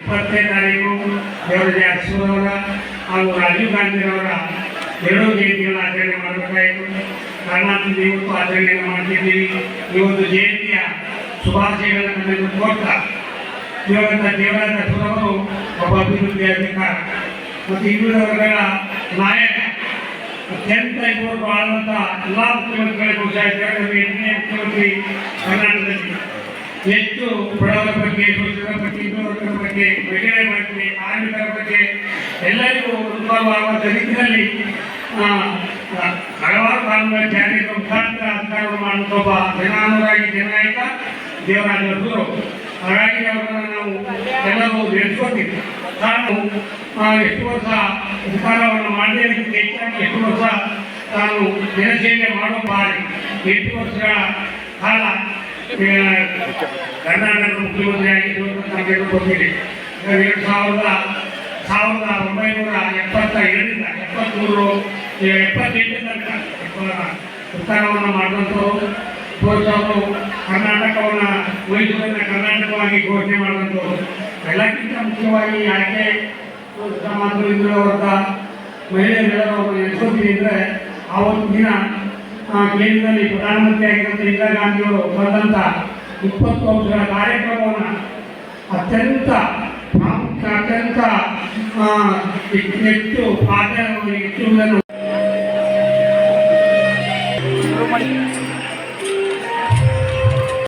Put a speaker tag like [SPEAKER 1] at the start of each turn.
[SPEAKER 1] 20ನೇ ತಾರೀಕು ದೇವರಾಜ ಅರಸುರವರ ಹಾಗೂ ರಾಜೀವ್ ಗಾಂಧಿರವರ ಎರಡೂ ಜಯಂತಿಗಳ ಆಚರಣೆ ಮಾಡಬೇಕಾಯಿತು. ಕಾರಣಾಂತರದಿಂದ ಇವತ್ತು ಆಚರಣೆಯನ್ನು ಮಾಡ್ತಿದ್ದೀವಿ. ಈ ಒಂದು ಜಯಂತಿಯ ಶುಭಾಶಯಗಳನ್ನು ನಮಗೆ ಕೊಡ್ತಾ ಇವಾಗ ದೇವರಾಜ ಅರಸುರವರು ಒಬ್ಬ ಅಭಿವೃದ್ಧಿ ಅಧಿಕಾರ ಮತ್ತು ಹಿಂದುಳಿದ ವರ್ಗಗಳ ನಾಯಕ. ಅತ್ಯಂತ ಇದುವರೆಗೂ ಆಳುವಂಥ ಎಲ್ಲ ಮುಖ್ಯಮಂತ್ರಿಗಳಿಗೂ ಸಹ 8ನೇ ಮುಖ್ಯಮಂತ್ರಿ ಕರ್ನಾಟಕದಲ್ಲಿ ಹೆಚ್ಚು ಬಡವರ ಬಗ್ಗೆ, ಶೋಷಿತರ ಬಗ್ಗೆ, ಹಿಂದುಳಿದ ಬಗ್ಗೆ, ಮಹಿಳೆಯರ ಬಗ್ಗೆ, ಕಾರ್ಮಿಕರ ಬಗ್ಗೆ ಎಲ್ಲರಿಗೂ ಅನುಕೂಲವಾಗುವ ರೀತಿಯಲ್ಲಿ ಹಲವಾರು ಕಾನೂನುಗಳ ಜಾರಿಗೆ ಮುಖಾಂತರ ಅಧಿಕಾರವನ್ನು ಮಾಡುವಂಥ ಒಬ್ಬ ಜನಾನುರಾಗಿ ಜನನಾಯಕ ದೇವರಾಜ ಅರಸುರು. ಹಾಗಾಗಿ ಅವರನ್ನು ನಾವು ಎಲ್ಲರೂ ನೆನೆಸ್ಕೊತೀವಿ. ತಾನು ಎಷ್ಟು ವರ್ಷ ಅಧಿಕಾರವನ್ನು ಮಾಡಲಿಕ್ಕೆ ಹೆಚ್ಚಾಗಿ ಎಷ್ಟು ವರ್ಷ ತಾನು ಜನಸೇವೆ ಮಾಡೋ ಬಾರಿ 8 ವರ್ಷಗಳ ಕಾಲ ಕರ್ನಾಟಕದ ಮುಖ್ಯಮಂತ್ರಿಯಾಗಿದ್ದು ನಮಗೆಲ್ಲರೂ ಗೊತ್ತಿದೆ. 1972ರಿಂದ 78 ತನಕ ಸರ್ಕಾರವನ್ನು ಮಾಡಿದಂಥವರು. ಅವರು ಕರ್ನಾಟಕವನ್ನು ಮೈಸೂರನ್ನು ಕರ್ನಾಟಕವಾಗಿ ಘೋಷಣೆ ಮಾಡಿದಂಥವರು. ಎಲ್ಲಕ್ಕಿಂತ ಮುಖ್ಯವಾಗಿ ಯಾಕೆ ಮಾತ್ರ ಹಿಂದುಳಿದ ಮಹಿಳೆಯರೆಲ್ಲರೂ ನೆನೆಸ್ಕೊತೀನಿ ಅಂದರೆ ಆವತ್ತು ದಿನ ಕೇಂದ್ರದಲ್ಲಿ ಪ್ರಧಾನಮಂತ್ರಿ ಆಗಿದ್ದಂಥ ಇಂದಿರಾ ಗಾಂಧಿಯವರು ಬರೆದಂಥ 20 ಅಂಶಗಳ ಕಾರ್ಯಕ್ರಮವನ್ನು ಅತ್ಯಂತ ಪ್ರಾಮುಖ್ಯ, ಅತ್ಯಂತ ಹೆಚ್ಚು ಪ್ರಾಧಾನ್ಯವನ್ನು ಹೆಚ್ಚುವುದನ್ನು